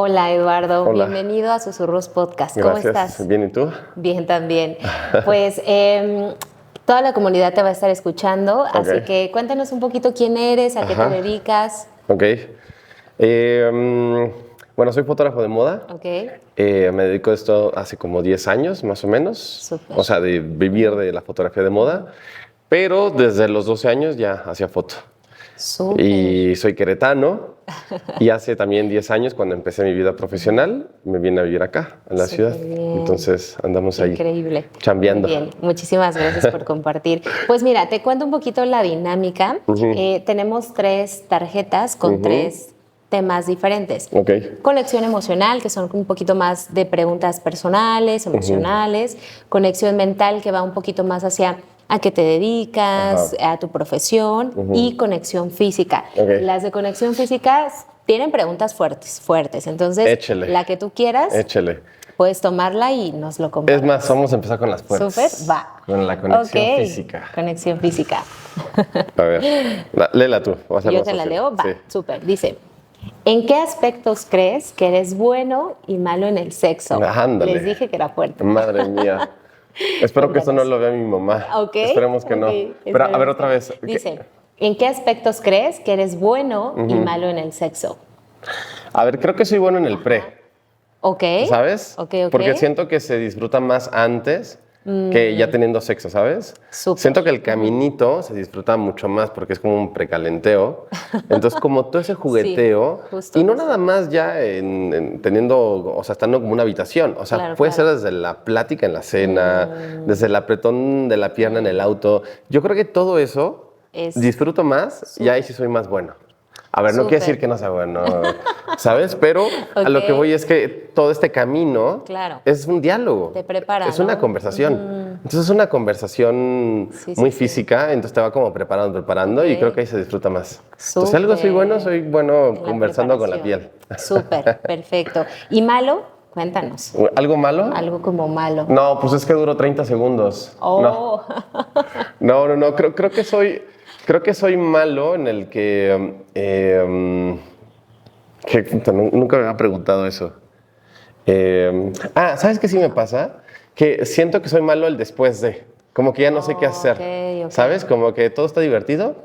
Hola Eduardo, Hola. bienvenido a Susurros Podcast. ¿Cómo Gracias. estás? Bien, ¿y tú? Bien también. Pues toda la comunidad te va a estar escuchando, así que cuéntanos un poquito quién eres, a qué te dedicas. Ok. Bueno, soy fotógrafo de moda. Ok, Me dedico a esto hace como 10 años, más o menos. Súper. O sea, de vivir de la fotografía de moda. Pero desde los 12 años ya hacía foto. súper. Y soy queretano. Y hace también 10 años, cuando empecé mi vida profesional, me vine a vivir acá, a la ciudad. Superbién. Entonces andamos ahí. Increíble. Chambeando. Muy bien, muchísimas gracias por compartir. Pues mira, te cuento un poquito la dinámica. Tenemos 3 tarjetas con 3 temas diferentes. Ok. Conexión emocional, que son un poquito más de preguntas personales, emocionales. Conexión mental, que va un poquito más hacia a qué te dedicas, a tu profesión. Y conexión física. Ok. Las de conexión física tienen preguntas fuertes. Entonces, Échele. la que tú quieras, Échele. puedes tomarla y nos lo compartes. Es más, vamos a empezar con las fuertes. Súper, va. Con la conexión Ok, física. Conexión física. A ver, léela tú. Va a ser Yo más te la fácil. leo, va, Sí. súper. Dice, ¿en qué aspectos crees que eres bueno y malo en el sexo? Ándale. Les dije que era fuerte. Madre mía. Espero que esto no lo vea mi mamá. Ok. Esperemos que no. ok, Pero a ver esperemos otra que- vez. Dice, ¿en qué aspectos crees que eres bueno y malo en el sexo? A ver, creo que soy bueno en el pre, Ok. ¿sabes? Ok. Porque siento que se disfruta más antes que ya teniendo sexo, ¿sabes? Súper. Siento que el caminito se disfruta mucho más porque es como un precalenteo. Entonces, como todo ese jugueteo, justo, y no justo. nada más ya teniendo, o sea, estando como una habitación. O sea, Claro, puede claro. ser desde la plática en la cena, desde el apretón de la pierna en el auto. Yo creo que todo eso Es disfruto más y ahí sí soy más bueno. A ver, no quiere decir Súper. que no sea bueno, ¿sabes? Pero a lo que Ok. voy es que todo este camino Claro. es un diálogo. Te prepara, Es una ¿no? conversación. Entonces es una conversación Sí, muy sí. física, entonces te va como preparando y Ok. creo que ahí se disfruta más. Entonces si algo soy bueno En la conversando con la piel. preparación. Súper, perfecto. ¿Y malo? Cuéntanos. ¿Algo malo? Algo como malo. No, pues es que duró 30 segundos. Oh, No. Creo que soy malo en el que puta, nunca me había preguntado eso. ¿Sabes qué sí me pasa? Que siento que soy malo el después de. Como que ya no sé qué hacer. ok. ¿Sabes? Como que todo está divertido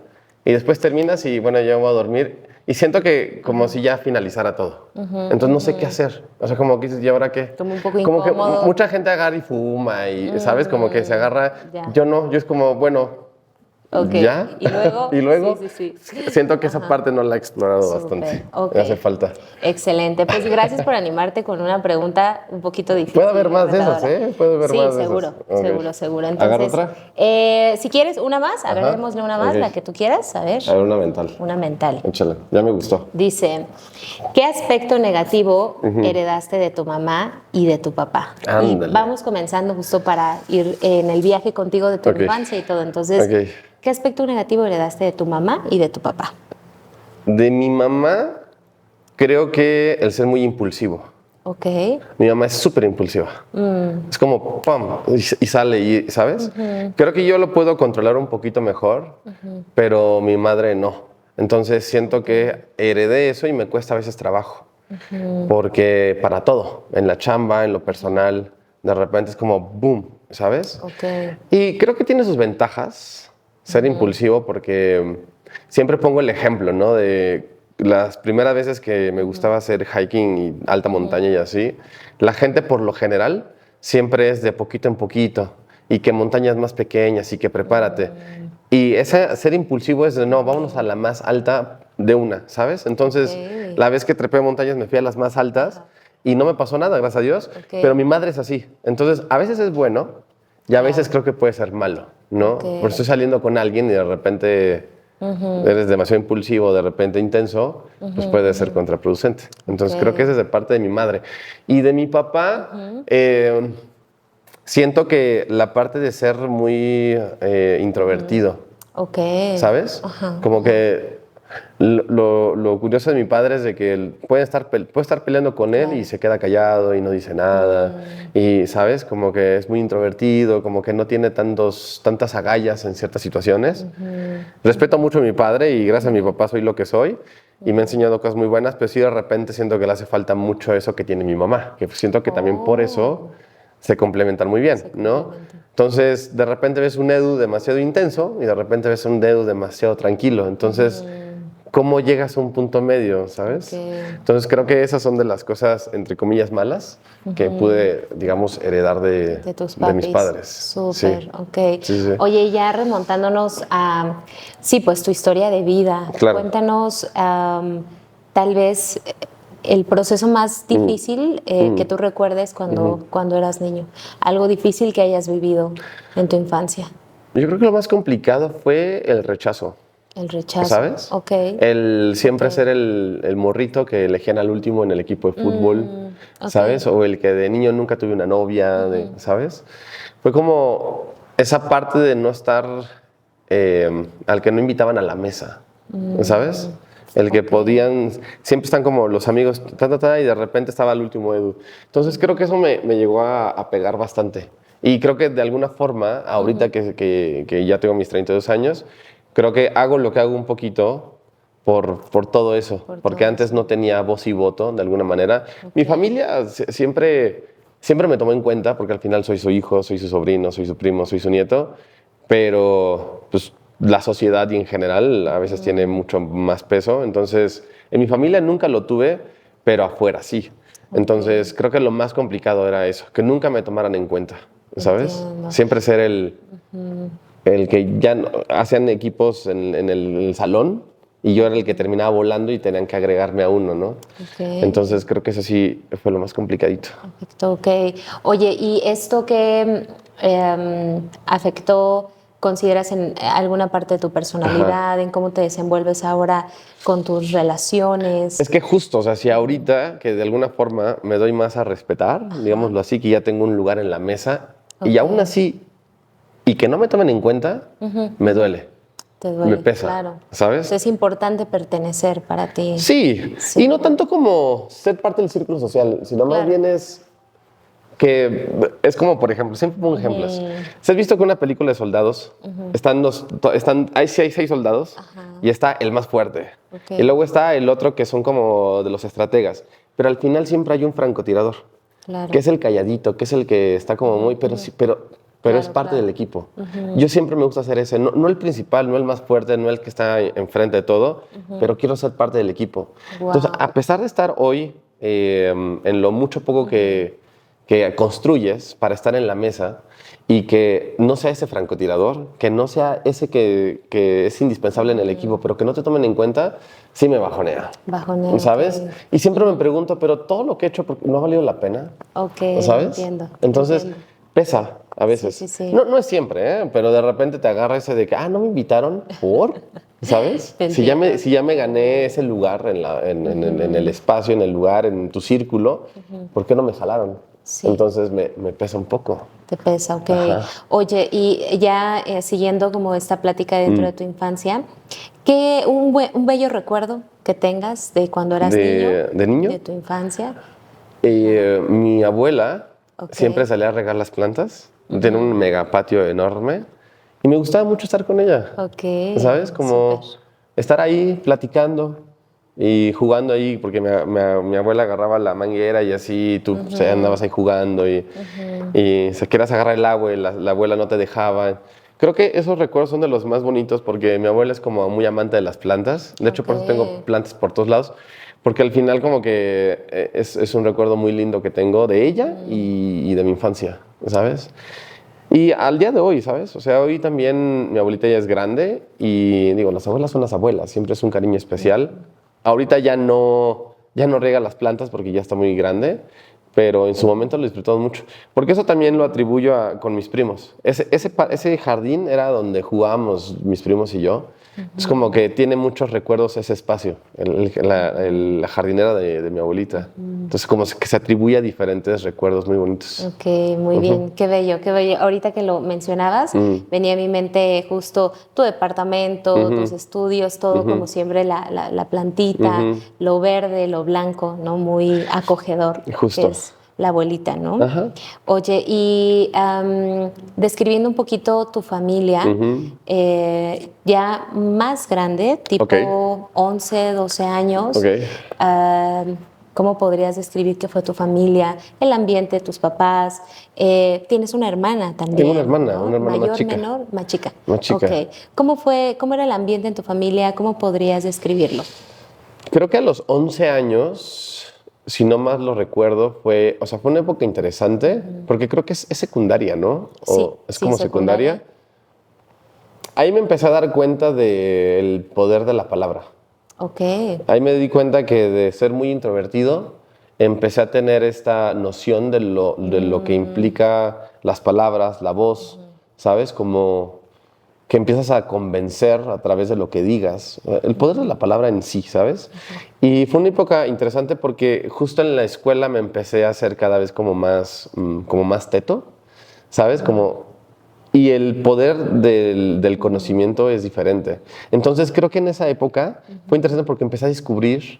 y después terminas y bueno, ya voy a dormir. Y siento que como si ya finalizara todo. Entonces no sé qué hacer. O sea, como que dices, ¿y ahora qué? Como un poco Como que incómodo. mucha gente agarra y fuma y, ¿sabes? Como que se agarra. ya. Yo no, yo es como, bueno, ok. ¿ya? ¿Y luego? Y luego Sí. siento que esa parte no la he explorado Súper, bastante. ok. Me hace falta. Excelente. Pues gracias por animarte con una pregunta un poquito difícil. Puede haber y más de esas, retadora. ¿eh? Puede haber sí, más de seguro, esas. Ok. seguro. ¿Agarro Entonces, otra? si quieres una más, a ver, Ajá. démosle una más, Ok. la que tú quieras. A ver, A ver, una mental. una mental. Échala. Ya me gustó. Dice, ¿qué aspecto negativo heredaste de tu mamá y de tu papá? Ándale. Y vamos comenzando justo para ir en el viaje contigo de tu Ok. infancia y todo. Entonces, Ok. ¿qué aspecto negativo heredaste de tu mamá y de tu papá? De mi mamá, creo que el ser muy impulsivo. Ok, Mi mamá es súper impulsiva. Es como, ¡pum! Y sale, y, ¿sabes? Creo que yo lo puedo controlar un poquito mejor, pero mi madre no. Entonces siento que heredé eso y me cuesta a veces trabajo. Porque para todo, en la chamba, en lo personal, de repente es como, ¡boom! ¿Sabes? ok. Y creo que tiene sus ventajas ser impulsivo porque siempre pongo el ejemplo, ¿no? De las primeras veces que me gustaba hacer hiking y alta montaña y así, la gente por lo general siempre es de poquito en poquito y que montañas más pequeñas y que prepárate. Y ese ser impulsivo es de no, vámonos a la más alta de una, ¿sabes? Entonces, Ok. la vez que trepé montañas me fui a las más altas y no me pasó nada, gracias a Dios, Ok. pero mi madre es así. Entonces, a veces es bueno y a veces creo que puede ser malo, ¿no? Ok. Porque estoy saliendo con alguien y de repente eres demasiado impulsivo, de repente intenso, pues puede ser contraproducente. Entonces, Ok. creo que ese es de parte de mi madre. Y de mi papá, siento que la parte de ser muy introvertido, Ok. ¿sabes? Como que Lo curioso de mi padre es de que él puede estar peleando con él y se queda callado y no dice nada. Y, ¿sabes? Como que es muy introvertido, como que no tiene tantas agallas en ciertas situaciones. Respeto mucho a mi padre y gracias a mi papá soy lo que soy. Y me ha enseñado cosas muy buenas, pero sí de repente siento que le hace falta mucho eso que tiene mi mamá. Que siento que también por eso se complementan muy bien, ¿no? Entonces, de repente ves un Edu demasiado intenso y de repente ves un Edu demasiado tranquilo. Entonces, ¿cómo llegas a un punto medio, sabes? Entonces, creo que esas son de las cosas, entre comillas, malas que pude, digamos, heredar de mis padres. Súper, sí. ok. Sí, sí. Oye, ya remontándonos a, sí, pues tu historia de vida. Claro. Cuéntanos, tal vez, el proceso más difícil que tú recuerdes cuando eras niño. Algo difícil que hayas vivido en tu infancia. Yo creo que lo más complicado fue el rechazo. El rechazo. ¿Sabes? Ok. El siempre ser el morrito que elegían al último en el equipo de fútbol, ¿sabes? O el que de niño nunca tuve una novia, ¿sabes? Fue como esa parte de no estar, al que no invitaban a la mesa, ¿sabes? El que podían, siempre están como los amigos, y de repente estaba el último Edu. Entonces creo que eso me llegó a pegar bastante. Y creo que de alguna forma, ahorita que ya tengo mis 32 años, creo que hago lo que hago un poquito por todo eso. Porque antes no tenía voz y voto, de alguna manera. Mi familia siempre me tomó en cuenta, porque al final soy su hijo, soy su sobrino, soy su primo, soy su nieto. Pero pues, la sociedad y en general a veces tiene mucho más peso. Entonces, en mi familia nunca lo tuve, pero afuera sí. Entonces, creo que lo más complicado era eso, que nunca me tomaran en cuenta, ¿sabes? Entiendo. Siempre ser el que ya hacían equipos en el salón y yo era el que terminaba volando y tenían que agregarme a uno, ¿no? Entonces, creo que eso sí fue lo más complicadito. Perfecto, ok. Oye, ¿y esto qué afectó, consideras, en alguna parte de tu personalidad, en cómo te desenvuelves ahora con tus relaciones? Es que justo, o sea, si ahorita que de alguna forma me doy más a respetar, digámoslo así, que ya tengo un lugar en la mesa y aún así, y que no me tomen en cuenta, me duele. Te duele, me pesa, claro. ¿sabes? Es importante pertenecer para ti. Sí, y no tanto como ser parte del círculo social, sino más bien es que es como, por ejemplo, siempre pongo ejemplos. ¿Se has visto que una película de soldados hay 6 soldados y está el más fuerte? Y luego está el otro que son como de los estrategas. Pero al final siempre hay un francotirador, que es el calladito, que es el que está como muy, pero es parte del equipo. Yo siempre me gusta hacer ese, no el principal, no el más fuerte, no el que está enfrente de todo, pero quiero ser parte del equipo. Entonces, a pesar de estar hoy en lo mucho poco que construyes para estar en la mesa y que no sea ese francotirador, que no sea ese que es indispensable en el equipo, pero que no te tomen en cuenta, sí me bajonea. Bajonea, ¿sabes? Y siempre me pregunto, pero todo lo que he hecho, ¿no ha valido la pena? ¿Sabes? Entiendo. Entonces, pesa a veces. Sí. No es siempre, pero de repente te agarra ese de que, no me invitaron, ¿por? ¿Sabes? Si ya me gané ese lugar en el espacio, en el lugar, en tu círculo, ¿por qué no me jalaron? Sí. Entonces me pesa un poco. Te pesa, ok. Oye, y ya siguiendo como esta plática dentro de tu infancia, ¿qué un bello recuerdo que tengas de cuando eras niño? ¿De niño? De tu infancia. Mi abuela siempre salía a regar las plantas. Tiene un mega patio enorme y me gustaba mucho estar con ella. ¿Sabes? Como estar ahí platicando y jugando ahí, porque mi abuela agarraba la manguera y así tú andabas ahí jugando y si querías agarrar el agua y la abuela no te dejaba. Creo que esos recuerdos son de los más bonitos porque mi abuela es como muy amante de las plantas. De hecho, por eso tengo plantas por todos lados. Porque al final como que es un recuerdo muy lindo que tengo de ella y de mi infancia, ¿sabes? Y al día de hoy, ¿sabes? O sea, hoy también mi abuelita ya es grande y digo, las abuelas son las abuelas, siempre es un cariño especial. Ahorita ya no riega las plantas porque ya está muy grande, pero en su momento lo disfrutamos mucho. Porque eso también lo atribuyo con mis primos. Ese jardín era donde jugábamos mis primos y yo. Es como que tiene muchos recuerdos ese espacio, la jardinera de mi abuelita. Entonces como que se atribuye a diferentes recuerdos muy bonitos. Ok, muy bien, qué bello, qué bello. Ahorita que lo mencionabas, venía a mi mente justo tu departamento, tus estudios, todo como siempre, la plantita, lo verde, lo blanco, ¿no? Muy acogedor. Justo. Que es la abuelita, ¿no? Ajá. Oye, y describiendo un poquito tu familia, ya más grande, tipo Ok. 11, 12 años, Ok. ¿cómo podrías describir qué fue tu familia, el ambiente de tus papás? Tienes una hermana también. Tengo una hermana, ¿no? una hermana ¿Mayor, más chica. menor? Más chica. Más chica. Ok. ¿Cómo era el ambiente en tu familia? ¿Cómo podrías describirlo? Creo que a los 11 años, si no más lo recuerdo, fue una época interesante, porque creo que es secundaria, ¿no? Sí, es sí, como secundaria. Ahí me empecé a dar cuenta del poder de la palabra. Ok. Ahí me di cuenta que de ser muy introvertido, empecé a tener esta noción de lo que implica las palabras, la voz, ¿sabes? Como que empiezas a convencer a través de lo que digas, el poder de la palabra en sí, ¿sabes? Y fue una época interesante porque justo en la escuela me empecé a hacer cada vez como más teto, ¿sabes? Y el poder del conocimiento es diferente. Entonces creo que en esa época fue interesante porque empecé a descubrir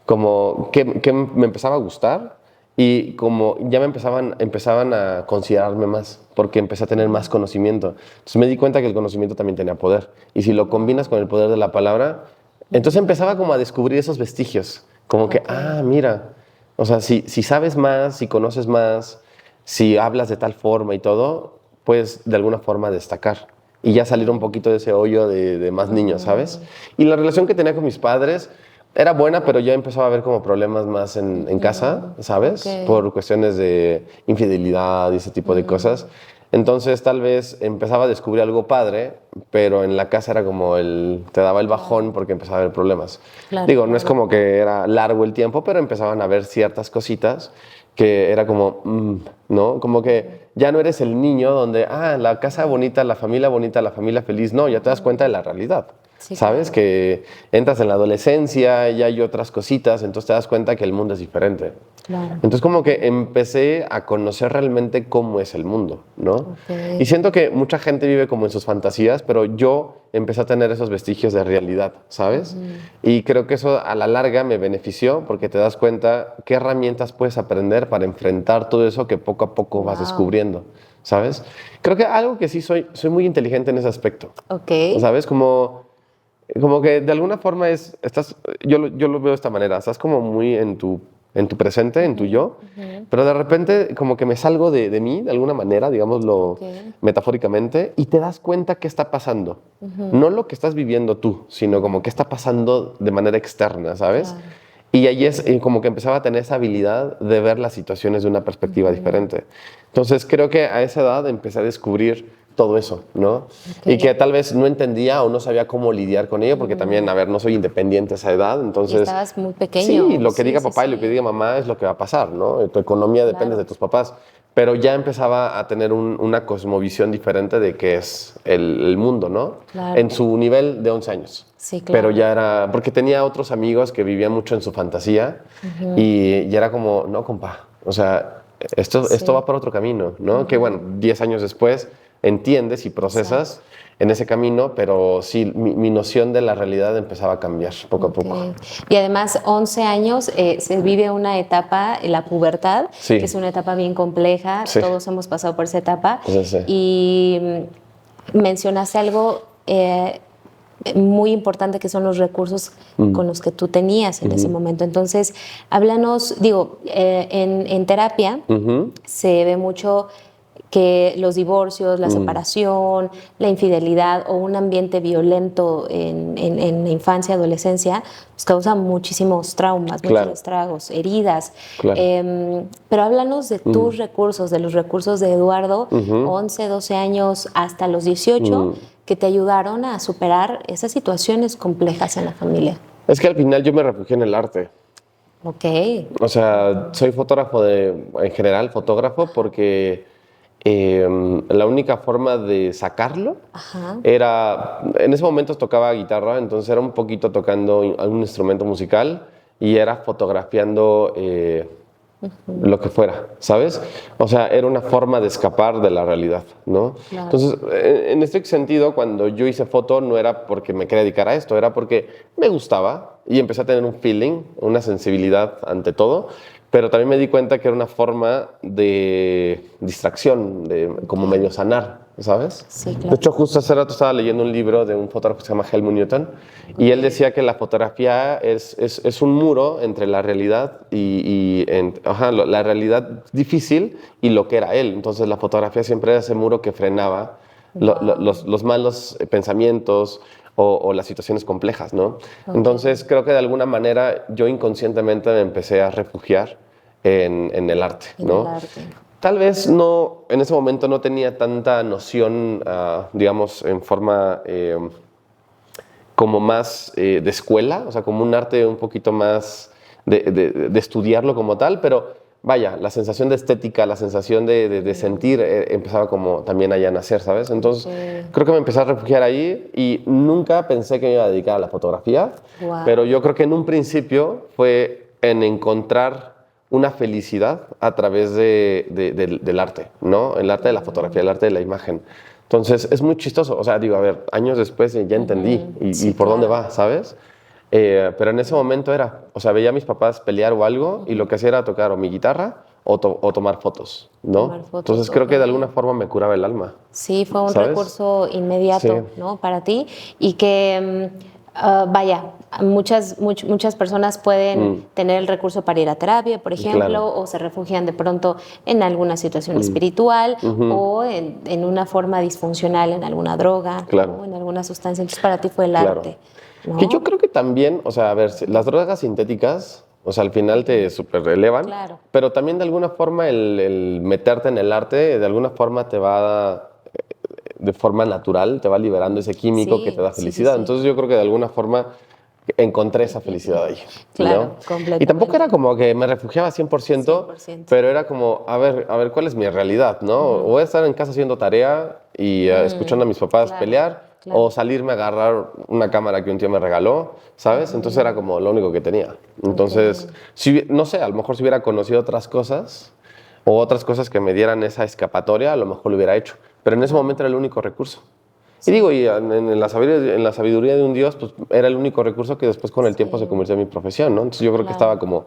como que me empezaba a gustar y como ya empezaban a considerarme más, porque empecé a tener más conocimiento. Entonces me di cuenta que el conocimiento también tenía poder. Y si lo combinas con el poder de la palabra, entonces empezaba como a descubrir esos vestigios. Como que, mira, o sea, si sabes más, si conoces más, si hablas de tal forma y todo, puedes de alguna forma destacar. Y ya salir un poquito de ese hoyo de más niños, ¿sabes? Y la relación que tenía con mis padres era buena, pero ya empezaba a haber como problemas más en casa, ¿sabes? Ok. Por cuestiones de infidelidad y ese tipo de cosas. Entonces tal vez empezaba a descubrir algo padre, pero en la casa era como te daba el bajón porque empezaba a haber problemas. Claro, Digo, no es claro. como que era largo el tiempo, pero empezaban a haber ciertas cositas que era como, ¿no? Como que ya no eres el niño donde, la casa bonita, la familia feliz. No, ya te das cuenta de la realidad. Sí, ¿Sabes? claro. Que entras en la adolescencia y hay otras cositas, entonces te das cuenta que el mundo es diferente. Claro. Entonces como que empecé a conocer realmente cómo es el mundo, ¿no? Ok. Y siento que mucha gente vive como en sus fantasías, pero yo empecé a tener esos vestigios de realidad, ¿sabes? Y creo que eso a la larga me benefició porque te das cuenta qué herramientas puedes aprender para enfrentar todo eso que poco a poco vas descubriendo, ¿sabes? Creo que algo que sí soy muy inteligente en ese aspecto, Ok. ¿sabes? Como que de alguna forma yo lo veo de esta manera, estás como muy en tu presente, en tu yo, pero de repente como que me salgo de mí, de alguna manera, digámoslo metafóricamente, y te das cuenta qué está pasando. No lo que estás viviendo tú, sino como qué está pasando de manera externa, ¿sabes? Claro. Y ahí es como que empezaba a tener esa habilidad de ver las situaciones de una perspectiva diferente. Entonces creo que a esa edad empecé a descubrir todo eso, ¿no? Y que tal vez no entendía o no sabía cómo lidiar con ello, porque también, a ver, no soy independiente a esa edad, Y entonces... estabas muy pequeño. Sí, lo que Sí, diga sí, papá y sí. lo que diga mamá es lo que va a pasar, ¿no? Tu economía depende de tus papás. Pero ya empezaba a tener una cosmovisión diferente de qué es el mundo, ¿no? Claro. En su nivel de 11 años. Sí, claro. Pero ya era... Porque tenía otros amigos que vivían mucho en su fantasía y ya era como, no, compa, o sea, esto va por otro camino, ¿no? Que bueno, 10 años después entiendes y procesas en ese camino, pero sí, mi noción de la realidad empezaba a cambiar poco a poco. Y además, 11 años, se vive una etapa, la pubertad, Sí. que es una etapa bien compleja. Sí. Todos hemos pasado por esa etapa. Sí. Y mencionaste algo muy importante, que son los recursos con los que tú tenías en ese momento. Entonces, háblanos, en terapia se ve mucho que los divorcios, la separación, la infidelidad o un ambiente violento en la infancia, adolescencia, pues causa muchísimos traumas, muchos estragos, heridas. Claro. Pero háblanos de tus recursos, de los recursos de Eduardo, 11, 12 años hasta los 18, que te ayudaron a superar esas situaciones complejas en la familia. Es que al final yo me refugié en el arte. Ok. O sea, soy fotógrafo en general, fotógrafo, porque la única forma de sacarlo Ajá. era, en ese momento tocaba guitarra, entonces era un poquito tocando algún instrumento musical y era fotografiando lo que fuera, ¿sabes? O sea, era una forma de escapar de la realidad, ¿no? Claro. Entonces, en este sentido, cuando yo hice foto, no era porque me quería dedicar a esto, era porque me gustaba y empecé a tener un feeling, una sensibilidad ante todo, pero también me di cuenta que era una forma de distracción, de como medio sanar, ¿sabes? Sí, claro. De hecho, justo hace rato estaba leyendo un libro de un fotógrafo que se llama Helmut Newton y él decía que la fotografía es un muro entre la realidad la realidad difícil y lo que era él. Entonces la fotografía siempre era ese muro que frenaba los malos pensamientos o las situaciones complejas, ¿no? Entonces creo que de alguna manera yo inconscientemente me empecé a refugiar en el arte, ¿no? En el arte. Tal vez no, en ese momento no tenía tanta noción, digamos, en forma como más de escuela, o sea, como un arte un poquito más de estudiarlo como tal, pero vaya, la sensación de estética, la sensación de sentir empezaba como también allá a nacer, ¿sabes? Entonces, creo que me empecé a refugiar ahí y nunca pensé que me iba a dedicar a la fotografía, Wow. pero yo creo que en un principio fue en encontrar una felicidad a través del arte, ¿no? El arte de la fotografía, el arte de la imagen. Entonces, es muy chistoso. O sea, digo, a ver, años después ya entendí y por dónde va, ¿sabes? Pero en ese momento era, o sea, veía a mis papás pelear o algo y lo que hacía era tocar o mi guitarra o tomar fotos, ¿no? Tomar fotos, Entonces, creo que de alguna forma me curaba el alma. Sí, fue un ¿Sabes? recurso inmediato, Sí. ¿no? Para ti y que, vaya, muchas personas pueden tener el recurso para ir a terapia, por ejemplo, Claro. o se refugian de pronto en alguna situación espiritual o en una forma disfuncional, en alguna droga, Claro. ¿no? En alguna sustancia. Entonces, para ti fue el Claro. arte, ¿no? Que yo creo que también, o sea, a ver, las drogas sintéticas, o sea, al final te super elevan, Claro. pero también de alguna forma el meterte en el arte, de alguna forma te va, de forma natural, te va liberando ese químico Sí, que te da sí, sí, felicidad. sí. Entonces yo creo que de alguna forma encontré esa felicidad ahí. Claro, ¿no? completamente. Y tampoco era como que me refugiaba 100%, 100%. pero era como, a ver, cuál es mi realidad, ¿no? O voy a estar en casa haciendo tarea y escuchando a mis papás claro, pelear, claro. o salirme a agarrar una cámara que un tío me regaló, ¿sabes? Entonces era como lo único que tenía. Entonces, no sé, a lo mejor si hubiera conocido otras cosas o otras cosas que me dieran esa escapatoria, a lo mejor lo hubiera hecho. Pero en ese momento era el único recurso. Y digo, y en la sabiduría de un Dios, pues era el único recurso que después con el tiempo se convirtió en mi profesión, ¿no? Entonces yo creo que estaba como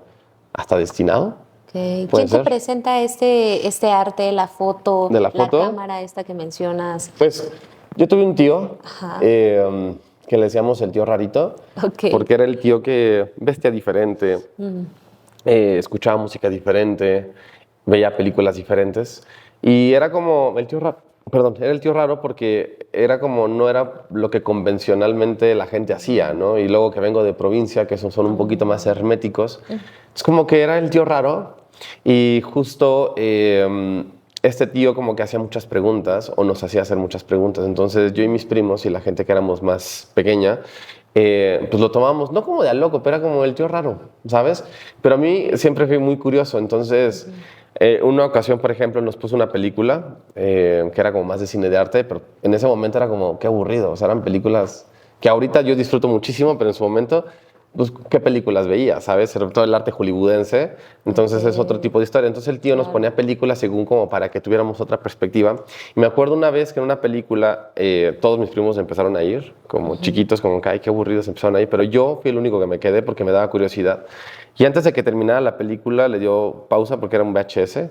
hasta destinado. Okay. ¿Puede ¿Quién te ser? presenta este arte, la foto, ¿De la foto? cámara esta que mencionas? Pues yo tuve un tío Ajá. que le decíamos el tío rarito, Ok. porque era el tío que vestía diferente, escuchaba música diferente, veía películas diferentes y era como el tío raro. Perdón, era el tío raro porque era como, no era lo que convencionalmente la gente hacía, ¿no? Y luego que vengo de provincia, que son un poquito más herméticos, es como que era el tío raro y justo este tío como que hacía muchas preguntas o nos hacía hacer muchas preguntas. Entonces yo y mis primos y la gente que éramos más pequeña, pues lo tomábamos no como de a loco, pero era como el tío raro, ¿sabes? Pero a mí siempre fui muy curioso, entonces... una ocasión, por ejemplo, nos puso una película que era como más de cine de arte, pero en ese momento era como, qué aburrido. O sea, eran películas que ahorita yo disfruto muchísimo, pero en su momento, pues, ¿qué películas veía? ¿Sabes? Sobre todo el arte hollywoodense. Entonces es otro tipo de historia. Entonces el tío nos ponía películas según como para que tuviéramos otra perspectiva. Y me acuerdo una vez que en una película todos mis primos empezaron a ir, como chiquitos, como que, ay, qué aburridos empezaron a ir. Pero yo fui el único que me quedé porque me daba curiosidad. Y antes de que terminara la película, le dio pausa porque era un VHS.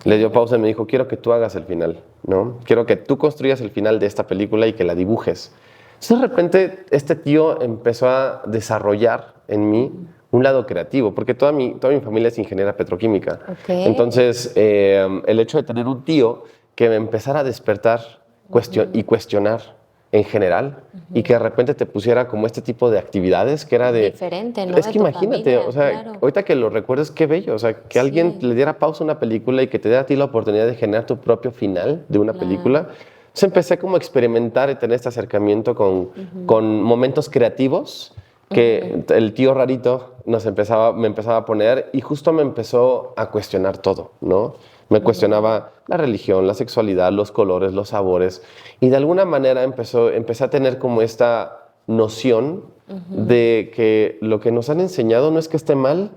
Le dio pausa y me dijo, quiero que tú hagas el final, ¿no? Quiero que tú construyas el final de esta película y que la dibujes. Entonces, de repente, este tío empezó a desarrollar en mí un lado creativo, porque toda mi familia es ingeniera petroquímica. Okay. Entonces, el hecho de tener un tío que me empezara a despertar y cuestionar en general y que de repente te pusiera como este tipo de actividades que era de... Diferente, ¿no? Es De que tu imagínate, familia, o sea, claro. ahorita que lo recuerdas, qué bello, o sea, que alguien le diera pausa a una película y que te diera a ti la oportunidad de generar tu propio final de una película. Entonces empecé como a experimentar y tener este acercamiento con momentos creativos que el tío rarito me empezaba a poner y justo me empezó a cuestionar todo, ¿no? Me cuestionaba la religión, la sexualidad, los colores, los sabores. Y de alguna manera empecé a tener como esta noción de que lo que nos han enseñado no es que esté mal,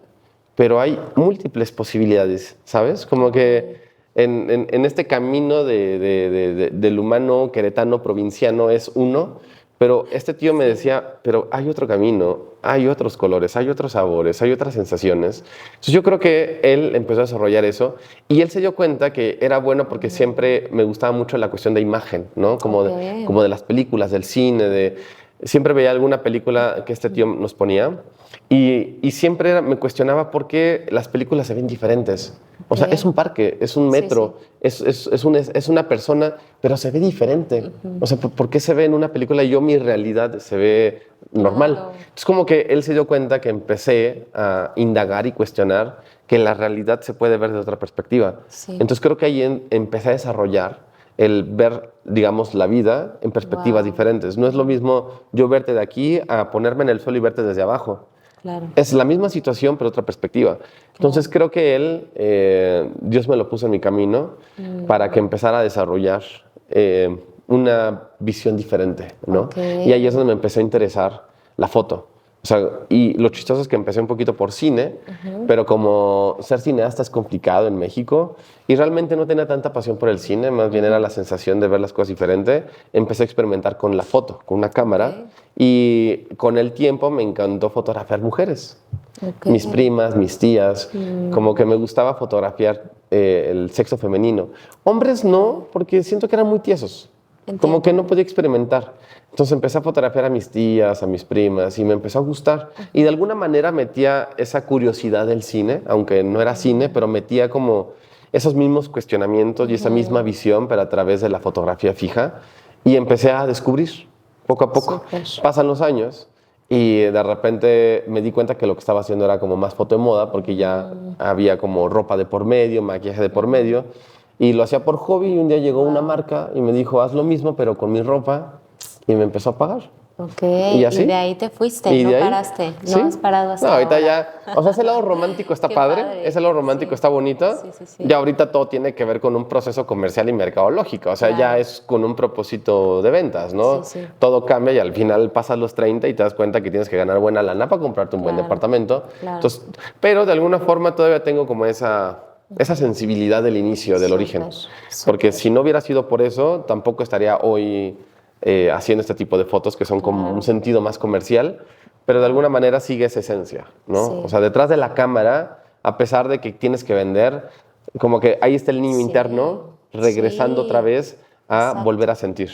pero hay múltiples posibilidades, ¿sabes? Como que en este camino del humano queretano provinciano es uno, pero este tío me decía, pero hay otro camino, hay otros colores, hay otros sabores, hay otras sensaciones. Entonces yo creo que él empezó a desarrollar eso y él se dio cuenta que era bueno porque siempre me gustaba mucho la cuestión de imagen, ¿no? Como de las películas, del cine, siempre veía alguna película que este tío nos ponía y siempre me cuestionaba por qué las películas se ven diferentes. O sea, es un parque, es un metro, es una persona, pero se ve diferente. O sea, ¿por qué se ve en una película y mi realidad se ve normal? Claro. Es como que él se dio cuenta que empecé a indagar y cuestionar que la realidad se puede ver de otra perspectiva. Sí. Entonces creo que ahí empecé a desarrollar el ver, digamos, la vida en perspectivas diferentes. No es lo mismo yo verte de aquí a ponerme en el suelo y verte desde abajo. Claro. Es la misma situación, pero otra perspectiva. Entonces creo que él, Dios me lo puso en mi camino para que empezara a desarrollar una visión diferente, ¿no? Y ahí es donde me empecé a interesar la foto. O sea, y lo chistoso es que empecé un poquito por cine, pero como ser cineasta es complicado en México y realmente no tenía tanta pasión por el cine, más bien era la sensación de ver las cosas diferente, empecé a experimentar con la foto, con una cámara y con el tiempo me encantó fotografiar mujeres. Mis primas, mis tías, como que me gustaba fotografiar el sexo femenino. Hombres no, porque siento que eran muy tiesos. Entiendo. Como que no podía experimentar. Entonces empecé a fotografiar a mis tías, a mis primas y me empezó a gustar. Y de alguna manera metía esa curiosidad del cine, aunque no era cine, pero metía como esos mismos cuestionamientos y esa misma visión, pero a través de la fotografía fija. Y empecé a descubrir poco a poco. Súper. Pasan los años y de repente me di cuenta que lo que estaba haciendo era como más foto de moda porque ya había como ropa de por medio, maquillaje de por medio. Y lo hacía por hobby y un día llegó una marca y me dijo, haz lo mismo pero con mi ropa y me empezó a pagar. Ok, ¿Y así? y de ahí te fuiste, ¿Y no de ahí? paraste, no ¿Sí? has parado hasta No, ahorita ahora. ya, o sea, ese lado romántico está Qué padre, padre. ese lado romántico Sí. está bonito, Sí. ya ahorita todo tiene que ver con un proceso comercial y mercadológico, o sea, Claro. ya es con un propósito de ventas, ¿no? Sí. Todo cambia y al final pasas los 30 y te das cuenta que tienes que ganar buena lana para comprarte un buen Claro. departamento. Claro. Entonces, pero de alguna forma todavía tengo como esa sensibilidad del inicio, del origen. Súper. Porque si no hubiera sido por eso, tampoco estaría hoy haciendo este tipo de fotos que son como un sentido más comercial, pero de alguna manera sigue esa esencia, ¿no? Sí. O sea, detrás de la cámara, a pesar de que tienes que vender, como que ahí está el niño Sí. interno regresando Sí. otra vez a Exacto. volver a sentir,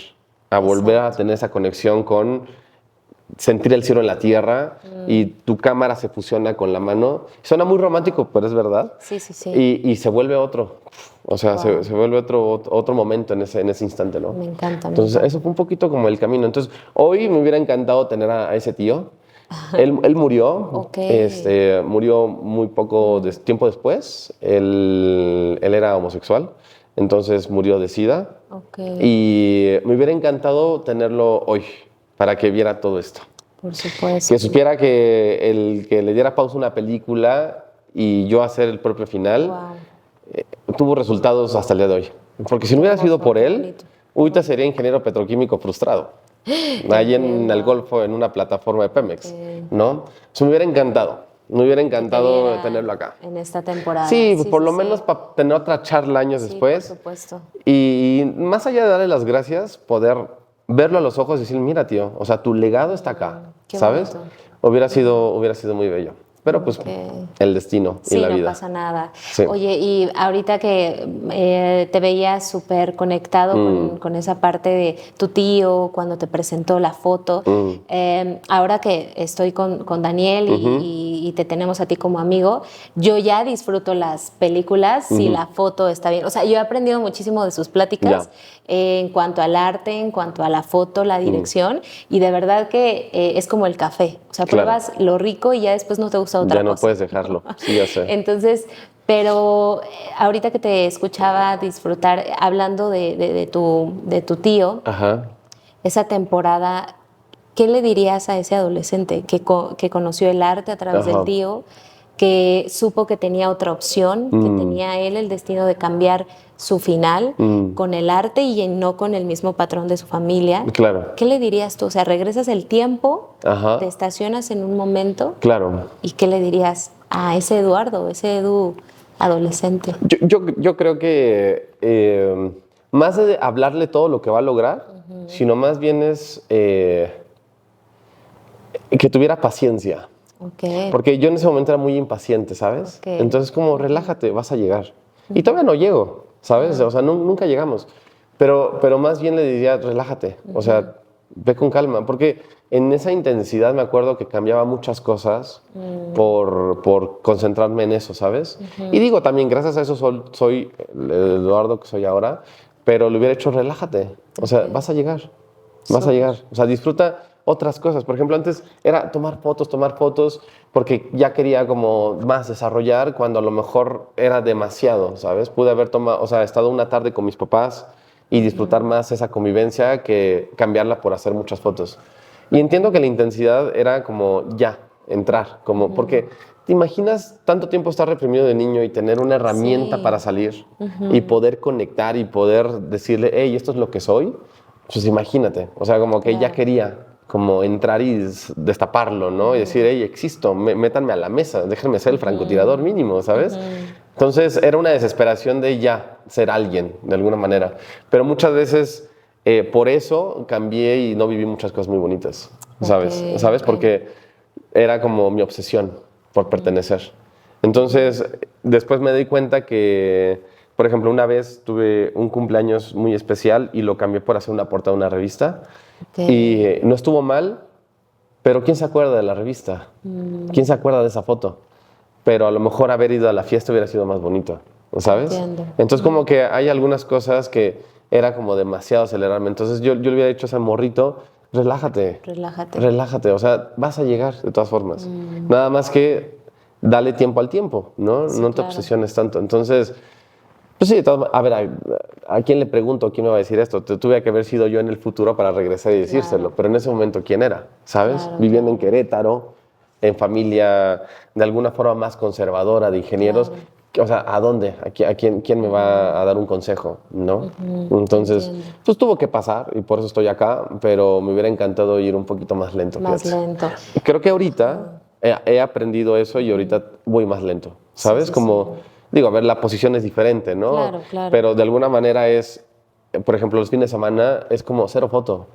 a volver a tener esa conexión con sentir el cielo en la tierra y tu cámara se fusiona con la mano. Suena muy romántico, pero es verdad. Sí. Y se vuelve otro. O sea, se vuelve otro momento en ese instante, ¿no? Me encanta. Entonces, eso fue un poquito como el camino. Entonces, hoy me hubiera encantado tener a ese tío. Él murió. Ok. Murió muy poco tiempo después. Él era homosexual. Entonces, murió de SIDA. Ok. Y me hubiera encantado tenerlo hoy para que viera todo esto. Por supuesto. Que supiera que el que le diera pausa a una película y yo hacer el propio final tuvo resultados hasta el día de hoy. Porque si no hubiera sido por él, bonito. ahorita sería ingeniero petroquímico frustrado. Ahí en el Golfo, en una plataforma de Pemex, ¿no? Eso me hubiera encantado. Me hubiera encantado viera tenerlo acá. En esta temporada. Sí, por lo menos para tener otra charla años después. Por supuesto. Y más allá de darle las gracias, poder verlo a los ojos y decir, mira, tío, o sea, tu legado está acá, Qué ¿sabes? bonito. Hubiera sido muy bello. Pero pues el destino y Sí, la no vida. pasa nada. Sí. Oye, y ahorita que te veías súper conectado con esa parte de tu tío, cuando te presentó la foto, ahora que estoy con Daniel y te tenemos a ti como amigo, yo ya disfruto las películas si la foto está bien. O sea, yo he aprendido muchísimo de sus pláticas en cuanto al arte, en cuanto a la foto, la dirección, y de verdad que es como el café. O sea, Claro. pruebas lo rico y ya después no te gusta otra Ya no cosa. puedes dejarlo, sí, ya sé. Entonces, pero ahorita que te escuchaba disfrutar, hablando de tu tío, Ajá. esa temporada, ¿qué le dirías a ese adolescente que conoció el arte a través Ajá. del tío? que supo que tenía otra opción, que tenía él el destino de cambiar su final con el arte y no con el mismo patrón de su familia. Claro. ¿Qué le dirías tú? O sea, regresas el tiempo, Ajá. te estacionas en un momento. Claro. ¿Y qué le dirías a ese Eduardo, ese Edu adolescente? Yo creo que más de hablarle todo lo que va a lograr, sino más bien es que tuviera paciencia. Okay. Porque yo en ese momento era muy impaciente, ¿sabes? Okay. Entonces como relájate, vas a llegar. Y todavía no llego, ¿sabes? O sea, nunca llegamos. Pero más bien le diría, relájate, o sea, ve con calma. Porque en esa intensidad me acuerdo que cambiaba muchas cosas por concentrarme en eso, ¿sabes? Y digo también, gracias a eso soy el Eduardo que soy ahora, pero le hubiera hecho, relájate, o sea, vas a llegar, vas a llegar. O sea, disfruta otras cosas. Por ejemplo, antes era tomar fotos, porque ya quería como más desarrollar cuando a lo mejor era demasiado, ¿sabes? Pude haber estado una tarde con mis papás y disfrutar más esa convivencia que cambiarla por hacer muchas fotos. Y entiendo que la intensidad era como ya, entrar, como, porque te imaginas tanto tiempo estar reprimido de niño y tener una herramienta para salir y poder conectar y poder decirle, hey, esto es lo que soy, pues imagínate, o sea, como que ya quería como entrar y destaparlo, ¿no? Y decir, hey, existo, métanme a la mesa, déjenme ser el francotirador mínimo, ¿sabes? Entonces era una desesperación de ya ser alguien, de alguna manera. Pero muchas veces por eso cambié y no viví muchas cosas muy bonitas, ¿sabes? ¿Sabes? Porque era como mi obsesión por pertenecer. Entonces después me di cuenta que, por ejemplo, una vez tuve un cumpleaños muy especial y lo cambié por hacer una portada de una revista. Y no estuvo mal, pero ¿quién se acuerda de la revista? ¿Quién se acuerda de esa foto? Pero a lo mejor haber ido a la fiesta hubiera sido más bonito, ¿sabes? Entiendo. Entonces como que hay algunas cosas que era como demasiado acelerarme. Entonces yo le hubiera dicho a ese morrito, relájate. Relájate, o sea, vas a llegar de todas formas. Nada más que dale tiempo al tiempo, ¿no? Sí, no te claro. obsesiones tanto. Entonces, pues sí, a ver, ¿a quién le pregunto? ¿Quién me va a decir esto? Tuve que haber sido yo en el futuro para regresar y decírselo, pero en ese momento, ¿quién era? ¿Sabes? Claro, Viviendo en Querétaro, en familia de alguna forma más conservadora de ingenieros. O sea, ¿a dónde? ¿A quién me va a dar un consejo? ¿No? Entonces, pues tuvo que pasar y por eso estoy acá, pero me hubiera encantado ir un poquito más lento. Más lento. Creo que ahorita he aprendido eso y ahorita voy más lento, ¿sabes? Digo, a ver, la posición es diferente, ¿no? Claro, claro. Pero de alguna manera es, por ejemplo, los fines de semana es como cero foto,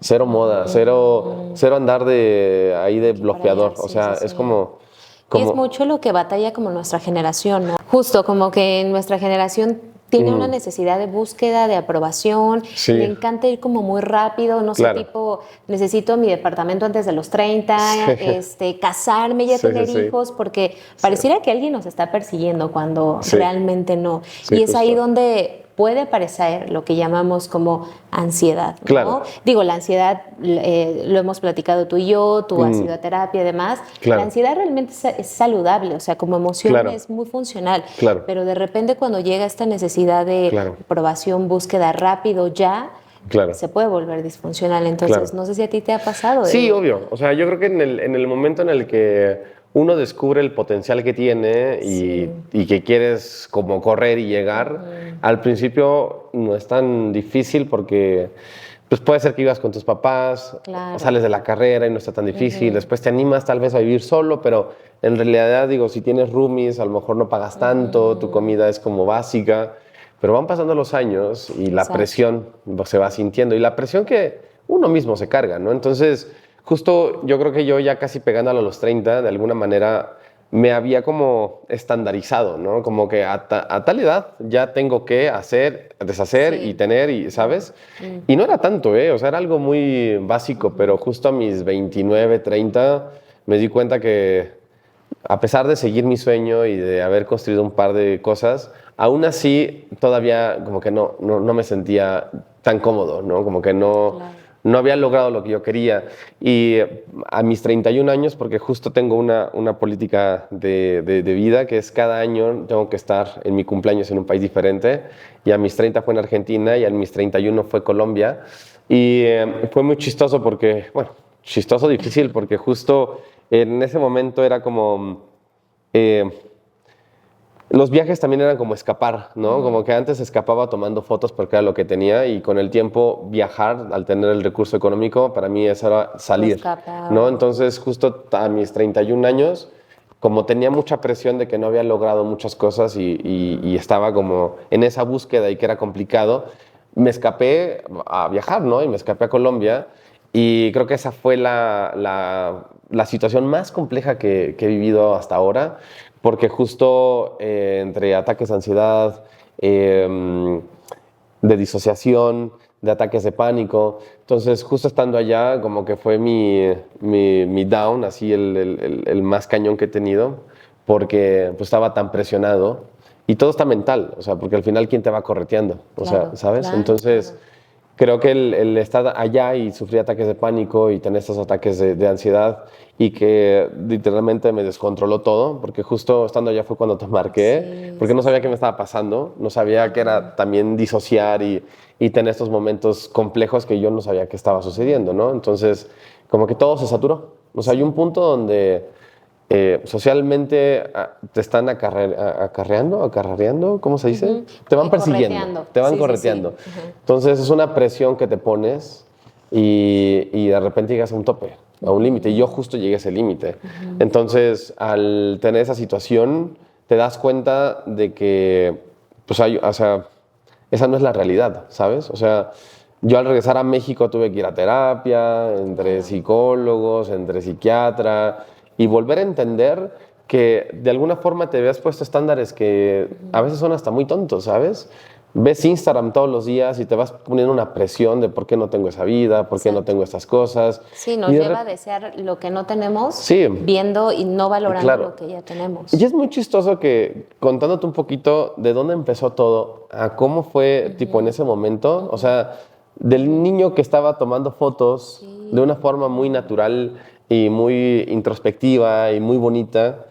cero moda, cero andar ahí de bloqueador. allá, O sea, sí. es como... Y es mucho lo que batalla como nuestra generación, ¿no? Justo como que nuestra generación tiene una necesidad de búsqueda, de aprobación, Sí. le encanta ir como muy rápido, no Claro. sé, tipo, necesito mi departamento antes de los 30, casarme, ya tener hijos, porque pareciera que alguien nos está persiguiendo cuando realmente no. Sí, y es ahí justo. donde puede aparecer lo que llamamos como ansiedad, ¿no? Claro. Digo, la ansiedad, lo hemos platicado tú y yo, tú has ido a terapia y demás. Claro. La ansiedad realmente es saludable, o sea, como emoción Claro. es muy funcional. Claro. Pero de repente cuando llega esta necesidad de aprobación, búsqueda rápido ya, Claro. se puede volver disfuncional. Entonces, Claro. no sé si a ti te ha pasado. Sí, obvio. O sea, yo creo que en el momento en el que uno descubre el potencial que tiene y que quieres como correr y llegar, al principio no es tan difícil porque pues puede ser que vivas con tus papás, sales de la carrera y no está tan difícil, después te animas tal vez a vivir solo, pero en realidad digo, si tienes roomies, a lo mejor no pagas tanto, tu comida es como básica, pero van pasando los años y la presión se va sintiendo y la presión que uno mismo se carga, ¿no? Entonces, justo yo creo que yo ya casi pegándolo a los 30, de alguna manera me había como estandarizado, ¿no? Como que a tal edad ya tengo que hacer, deshacer y tener, y, ¿sabes? Y no era tanto, ¿eh? O sea, era algo muy básico, pero justo a mis 29, 30 me di cuenta que a pesar de seguir mi sueño y de haber construido un par de cosas, aún así todavía como que no me sentía tan cómodo, ¿no? Como que no había logrado lo que yo quería. Y a mis 31 años, porque justo tengo una política de vida, que es cada año tengo que estar en mi cumpleaños en un país diferente, y a mis 30 fue en Argentina y a mis 31 fue Colombia. Y fue muy chistoso porque, bueno, chistoso, difícil, porque justo en ese momento era como los viajes también eran como escapar, ¿no? Como que antes escapaba tomando fotos porque era lo que tenía y con el tiempo viajar, al tener el recurso económico, para mí eso era salir, ¿no? Entonces justo a mis 31 años, como tenía mucha presión de que no había logrado muchas cosas y estaba como en esa búsqueda y que era complicado, me escapé a viajar, ¿no? Y me escapé a Colombia y creo que esa fue la situación más compleja que he vivido hasta ahora, porque justo entre ataques de ansiedad, de disociación, de ataques de pánico, entonces justo estando allá como que fue mi down, así el más cañón que he tenido, porque pues estaba tan presionado y todo está mental, o sea, porque al final ¿quién te va correteando? O sea, ¿sabes? Claro, Entonces creo que el estar allá y sufrir ataques de pánico y tener estos ataques de ansiedad y que literalmente me descontroló todo, porque justo estando allá fue cuando te marqué, porque no sabía qué me estaba pasando, no sabía que era también disociar y tener estos momentos complejos que yo no sabía que estaba sucediendo, ¿no? Entonces, como que todo se saturó. O sea, hay un punto donde socialmente te están acarreando, ¿cómo se dice? Te van persiguiendo, te van correteando. Entonces es una presión que te pones y de repente llegas a un tope, a un límite. Y yo justo llegué a ese límite. Entonces, al tener esa situación, te das cuenta de que, pues, o sea, esa no es la realidad, ¿sabes? O sea, yo al regresar a México tuve que ir a terapia, entre psicólogos, entre psiquiatra, y volver a entender que de alguna forma te habías puesto estándares que a veces son hasta muy tontos, ¿sabes? Ves Instagram todos los días y te vas poniendo una presión de por qué no tengo esa vida, por qué no tengo estas cosas. Sí, nos lleva a desear lo que no tenemos, viendo y no valorando lo que ya tenemos. Y es muy chistoso que, contándote un poquito de dónde empezó todo, a cómo fue tipo en ese momento, o sea, del niño que estaba tomando fotos de una forma muy natural y muy introspectiva y muy bonita,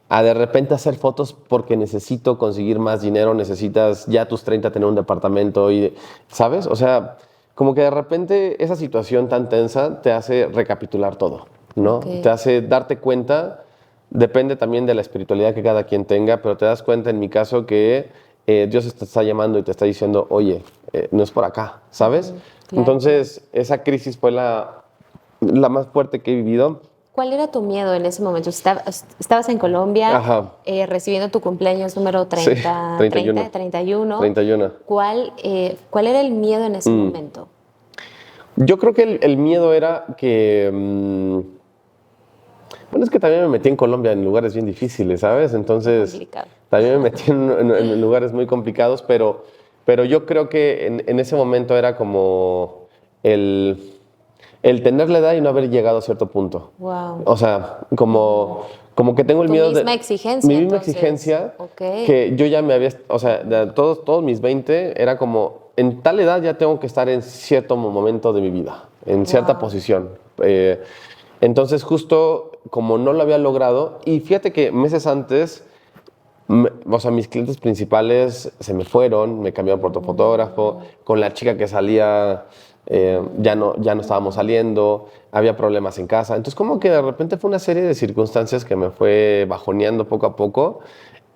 a de repente hacer fotos porque necesito conseguir más dinero, necesitas ya a tus 30 tener un departamento, y, ¿sabes? O sea, como que de repente esa situación tan tensa te hace recapitular todo, ¿no? Te hace darte cuenta, depende también de la espiritualidad que cada quien tenga, pero te das cuenta en mi caso que Dios te está llamando y te está diciendo, oye, no es por acá, ¿sabes? Entonces, esa crisis fue la más fuerte que he vivido. ¿Cuál era tu miedo en ese momento? Estabas en Colombia recibiendo tu cumpleaños número 30, sí, 31. ¿Cuál era el miedo en ese momento? Yo creo que el miedo era que... bueno, es que también me metí en Colombia en lugares bien difíciles, ¿sabes? Entonces, también me metí en lugares muy complicados, pero yo creo que en ese momento era como el tener la edad y no haber llegado a cierto punto. Wow. O sea, como que tengo el miedo de... Mi misma exigencia, que yo ya me había... O sea, de todos mis 20 era como, en tal edad ya tengo que estar en cierto momento de mi vida, en cierta posición. Entonces, justo como no lo había logrado, y fíjate que meses antes... O sea, mis clientes principales se me fueron, me cambiaron por otro fotógrafo, con la chica que salía ya no estábamos saliendo, había problemas en casa. Entonces como que de repente fue una serie de circunstancias que me fue bajoneando poco a poco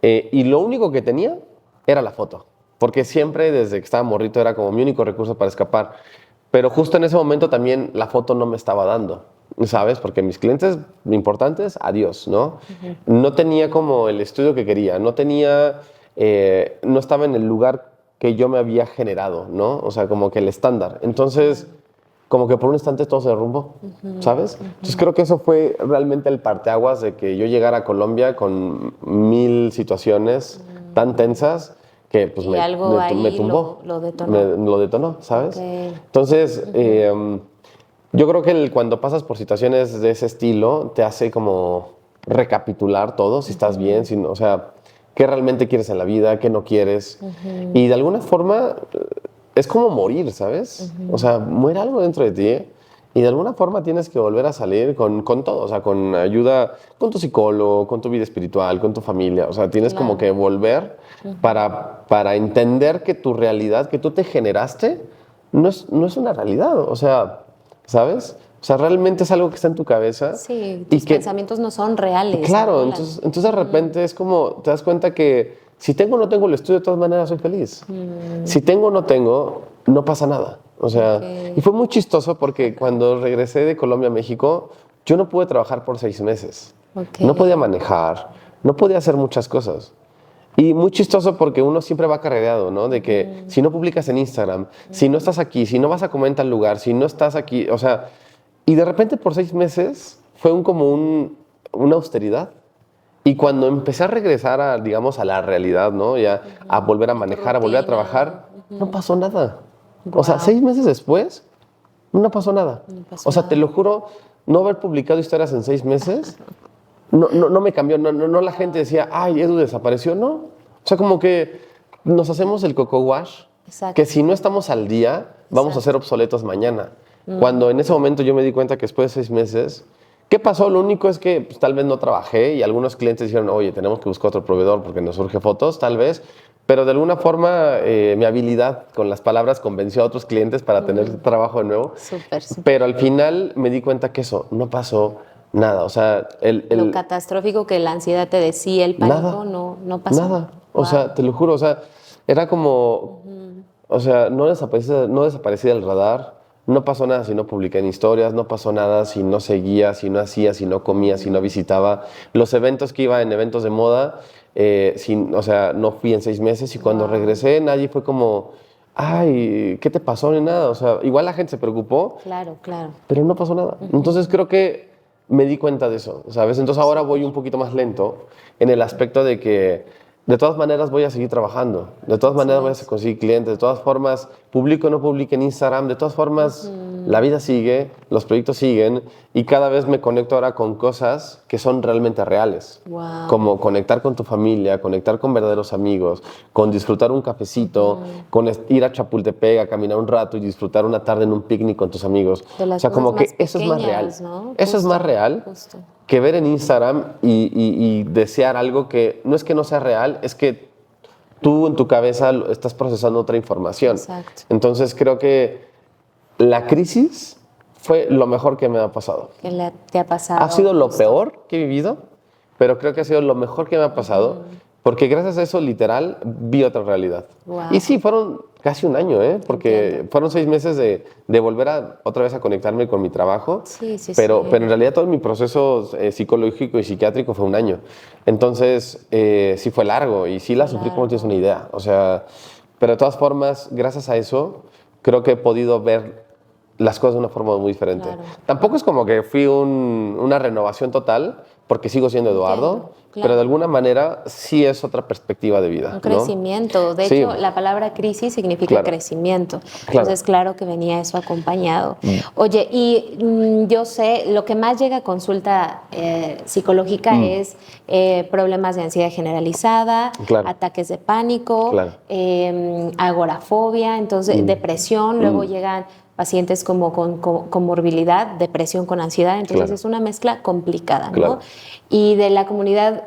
y lo único que tenía era la foto, porque siempre desde que estaba morrito era como mi único recurso para escapar. Pero justo en ese momento también la foto no me estaba dando, ¿sabes? Porque mis clientes importantes, adiós, ¿no? No tenía como el estudio que quería, no estaba en el lugar que yo me había generado, ¿no? O sea, como que el estándar. Entonces, como que por un instante todo se derrumbó, ¿sabes? Entonces creo que eso fue realmente el parteaguas de que yo llegara a Colombia con 1000 situaciones tan tensas que pues me tumbó. Lo detonó. Lo detonó, ¿sabes? Entonces, yo creo que cuando pasas por situaciones de ese estilo, te hace como recapitular todo, si estás bien, o sea, qué realmente quieres en la vida, qué no quieres. Y de alguna forma es como morir, ¿sabes? O sea, muere algo dentro de ti y de alguna forma tienes que volver a salir con todo, o sea, con ayuda, con tu psicólogo, con tu vida espiritual, con tu familia. O sea, tienes como que volver para entender que tu realidad que tú te generaste no es una realidad, o sea, ¿sabes? O O sea, realmente es algo que está en tu cabeza. Sí, tus pensamientos no son reales. Claro, entonces de repente es como, te das cuenta que si tengo o no tengo el estudio, de todas maneras soy feliz. Si tengo o no tengo, no pasa nada. O sea, y fue muy chistoso porque cuando regresé de Colombia a México, yo no pude trabajar por 6 meses. No podía manejar, no podía hacer muchas cosas. Y muy chistoso porque uno siempre va carrereado, ¿no? De que si no publicas en Instagram, si no estás aquí, si no vas a comer en tal lugar, si no estás aquí, o sea, y de repente por 6 meses fue una austeridad. Y cuando empecé a regresar a, digamos, a la realidad, ¿no? Ya a volver a manejar, a volver a trabajar, no pasó nada. O sea, 6 meses después, no pasó nada. O sea, te lo juro, no haber publicado historias en 6 meses no me cambió. No la gente decía, ay, Edu desapareció. No. O sea, como que nos hacemos el coco wash, que si no estamos al día, vamos a ser obsoletos mañana. Cuando en ese momento yo me di cuenta que después de 6 meses, ¿qué pasó? Lo único es que pues, tal vez no trabajé y algunos clientes dijeron, oye, tenemos que buscar otro proveedor porque nos surge fotos, tal vez. Pero de alguna forma mi habilidad con las palabras convenció a otros clientes para tener trabajo de nuevo. Súper. Pero al final me di cuenta que eso no pasó nada. O sea, lo catastrófico que la ansiedad te decía, el pánico, no pasó. Nada. O sea, te lo juro. O sea, era como... O sea, no desaparecí del radar. No pasó nada si no publiqué en historias, no pasó nada si no seguía, si no hacía, si no comía, si no visitaba. Los eventos que iba en eventos de moda, o sea, no fui en 6 meses y cuando regresé nadie fue como, ay, ¿qué te pasó? Ni nada. O sea, igual la gente se preocupó. Claro. Pero no pasó nada. Entonces creo que me di cuenta de eso, ¿sabes? Entonces ahora voy un poquito más lento en el aspecto de que de todas maneras voy a seguir trabajando, de todas maneras voy a conseguir clientes, de todas formas, publico o no publique en Instagram, de todas formas, la vida sigue, los proyectos siguen y cada vez me conecto ahora con cosas que son realmente reales. Wow. Como conectar con tu familia, conectar con verdaderos amigos, con disfrutar un cafecito, con ir a Chapultepec a caminar un rato y disfrutar una tarde en un picnic con tus amigos. O sea, como que eso es más real. ¿No? Eso es más real que ver en Instagram y desear algo que no es que no sea real, es que tú en tu cabeza estás procesando otra información. Exacto. Entonces creo que la crisis fue lo mejor que me ha pasado. ¿Qué te ha pasado? Ha sido lo peor que he vivido, pero creo que ha sido lo mejor que me ha pasado, porque gracias a eso, literal, vi otra realidad. Wow. Y sí, fueron casi un año, porque fueron 6 meses de volver otra vez a conectarme con mi trabajo. Sí. Pero en realidad todo mi proceso psicológico y psiquiátrico fue un año. Entonces, sí fue largo y sí la sufrí como no tienes una idea. O sea, pero de todas formas, gracias a eso, creo que he podido ver las cosas de una forma muy diferente. Claro. Tampoco es como que fui una renovación total, porque sigo siendo Eduardo, pero de alguna manera sí es otra perspectiva de vida. Un crecimiento. ¿No? De hecho, la palabra crisis significa crecimiento. Entonces, claro que venía eso acompañado. Oye, y yo sé, lo que más llega a consulta psicológica es problemas de ansiedad generalizada, ataques de pánico, agorafobia, entonces depresión, luego llegan pacientes como con comorbilidad, depresión con ansiedad, entonces es una mezcla complicada, ¿no? Y de la comunidad,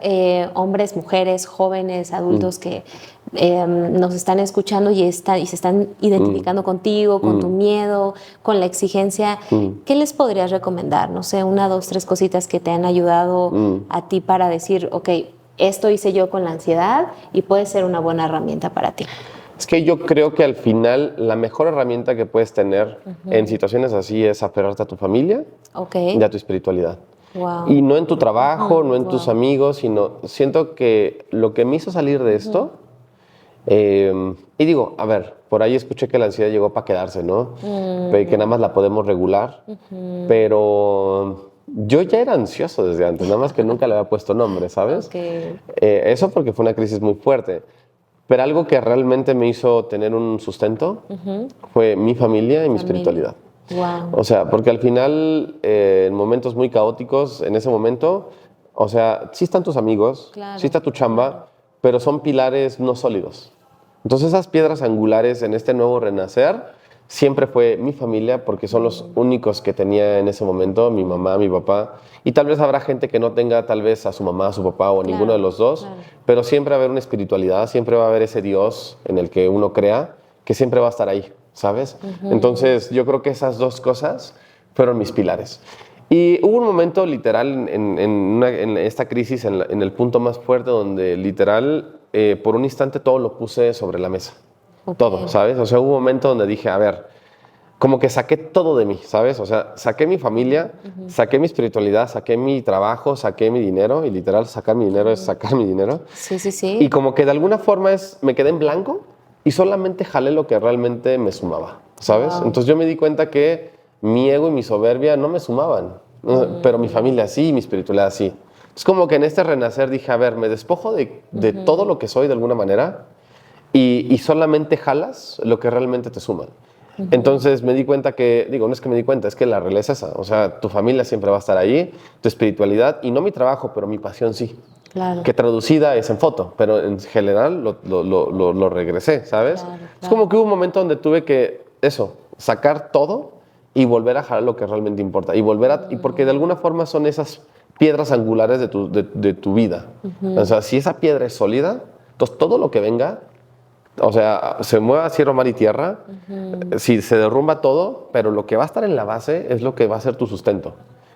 hombres, mujeres, jóvenes, adultos que nos están escuchando y se están identificando contigo, con tu miedo, con la exigencia, ¿qué les podrías recomendar? No sé, 1, 2, 3 cositas que te han ayudado a ti para decir, ok, esto hice yo con la ansiedad y puede ser una buena herramienta para ti. Es que yo creo que al final la mejor herramienta que puedes tener en situaciones así es aferrarte a tu familia y a tu espiritualidad. Wow. Y no en tu trabajo, no en tus amigos, sino siento que lo que me hizo salir de esto, y digo, a ver, por ahí escuché que la ansiedad llegó para quedarse, ¿no? Que nada más la podemos regular, pero yo ya era ansioso desde antes, nada más que nunca le había puesto nombre, ¿sabes? Eso porque fue una crisis muy fuerte. Pero algo que realmente me hizo tener un sustento fue mi familia y mi espiritualidad. Wow. O sea, porque al final, en momentos muy caóticos, en ese momento, o sea, sí están tus amigos, sí está tu chamba, pero son pilares no sólidos. Entonces esas piedras angulares en este nuevo renacer siempre fue mi familia, porque son los únicos que tenía en ese momento, mi mamá, mi papá. Y tal vez habrá gente que no tenga tal vez a su mamá, a su papá o a ninguno de los dos, pero siempre va a haber una espiritualidad, siempre va a haber ese Dios en el que uno crea, que siempre va a estar ahí, ¿sabes? Entonces yo creo que esas dos cosas fueron mis pilares. Y hubo un momento literal en esta crisis, en el punto más fuerte, donde literal, por un instante todo lo puse sobre la mesa. Okay. Todo, ¿sabes? O sea, hubo un momento donde dije, a ver, como que saqué todo de mí, ¿sabes? O sea, saqué mi familia, saqué mi espiritualidad, saqué mi trabajo, saqué mi dinero, y literal sacar mi dinero es sacar mi dinero. Sí, sí, sí. Y como que de alguna forma me quedé en blanco y solamente jalé lo que realmente me sumaba, ¿sabes? Wow. Entonces yo me di cuenta que mi ego y mi soberbia no me sumaban, pero mi familia sí, mi espiritualidad sí. Es como que en este renacer dije, a ver, me despojo de todo lo que soy de alguna manera y solamente jalas lo que realmente te suman. Entonces me di cuenta que, digo, no es que me di cuenta, es que la realidad es esa. O sea, tu familia siempre va a estar ahí, tu espiritualidad, y no mi trabajo, pero mi pasión sí. Claro. Que traducida es en foto, pero en general lo regresé, ¿sabes? Claro, claro. Es como que hubo un momento donde tuve que, sacar todo y volver a jalar lo que realmente importa. Y y porque de alguna forma son esas piedras angulares de tu vida. O sea, si esa piedra es sólida, entonces todo lo que venga, o sea, se mueva cielo, mar y tierra, si se derrumba todo, pero lo que va a estar en la base es lo que va a ser tu sustento,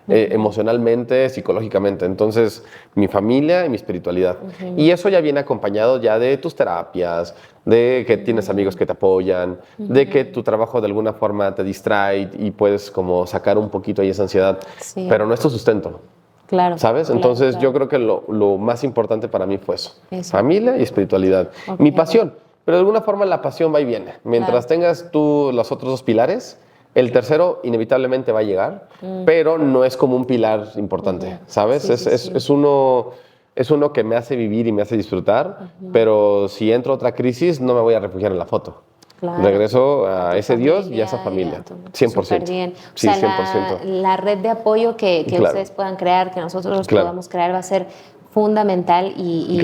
emocionalmente, psicológicamente. Entonces, mi familia y mi espiritualidad. Y eso ya viene acompañado ya de tus terapias, de que tienes amigos que te apoyan, de que tu trabajo de alguna forma te distrae y puedes como sacar un poquito ahí esa ansiedad, pero no es tu sustento. Claro. ¿Sabes? Entonces, yo creo que lo más importante para mí fue eso. Familia y espiritualidad. Okay. Mi pasión. Pero de alguna forma la pasión va y viene. Mientras tengas tú los otros dos pilares, el tercero inevitablemente va a llegar, pero no es como un pilar importante, ¿sabes? Sí, es uno que me hace vivir y me hace disfrutar, pero si entro a otra crisis no me voy a refugiar en la foto. Claro. Regreso a ese Dios y a esa familia. 100%. Súper bien. Sí, o sea, 100%. La red de apoyo que ustedes puedan crear, que nosotros podamos crear, va a ser fundamental y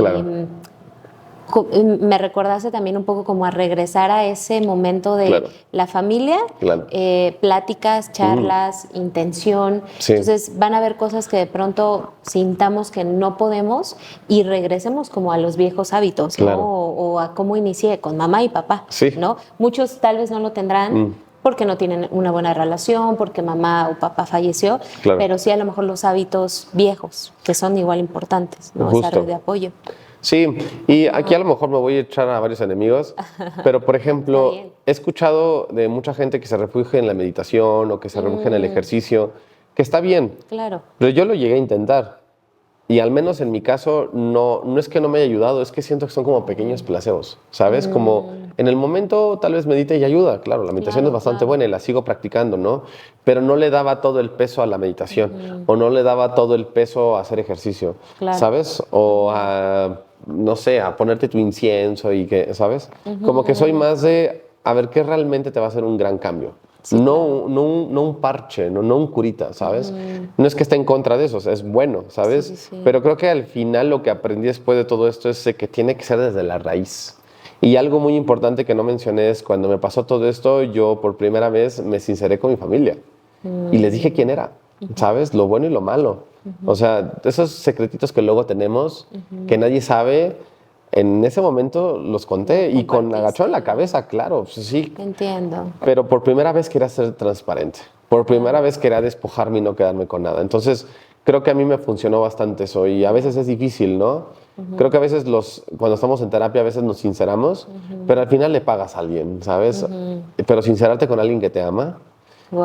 me recordaste también un poco como a regresar a ese momento de la familia, pláticas, charlas, intención. Sí. Entonces van a haber cosas que de pronto sintamos que no podemos y regresemos como a los viejos hábitos, ¿no? O a cómo inicié con mamá y papá, ¿no? Muchos tal vez no lo tendrán porque no tienen una buena relación, porque mamá o papá falleció, pero sí a lo mejor los hábitos viejos, que son igual importantes, ¿no? Esa red de apoyo. Sí, y aquí a lo mejor me voy a echar a varios enemigos, pero por ejemplo, he escuchado de mucha gente que se refugia en la meditación o que se refugia en el ejercicio, que está bien, pero yo lo llegué a intentar y al menos en mi caso no es que no me haya ayudado, es que siento que son como pequeños placebos, ¿sabes? Como en el momento tal vez medite y ayuda, claro, la meditación es bastante buena y la sigo practicando, ¿no? Pero no le daba todo el peso a la meditación o no le daba todo el peso a hacer ejercicio, ¿sabes? O a, no sé, a ponerte tu incienso y que, ¿sabes? Como que soy más de a ver qué realmente te va a hacer un gran cambio. Sí, no un parche, no un curita, ¿sabes? No es que esté en contra de eso, es bueno, ¿sabes? Pero creo que al final lo que aprendí después de todo esto es que tiene que ser desde la raíz. Y algo muy importante que no mencioné es cuando me pasó todo esto, yo por primera vez me sinceré con mi familia y les dije quién era, ¿sabes? Lo bueno y lo malo. O sea, esos secretitos que luego tenemos, que nadie sabe, en ese momento los conté y con agachón en la cabeza, claro, sí. Entiendo. Pero por primera vez quería ser transparente. Por primera vez quería despojarme y no quedarme con nada. Entonces, creo que a mí me funcionó bastante eso y a veces es difícil, ¿no? Creo que a veces cuando estamos en terapia a veces nos sinceramos, pero al final le pagas a alguien, ¿sabes? Pero sincerarte con alguien que te ama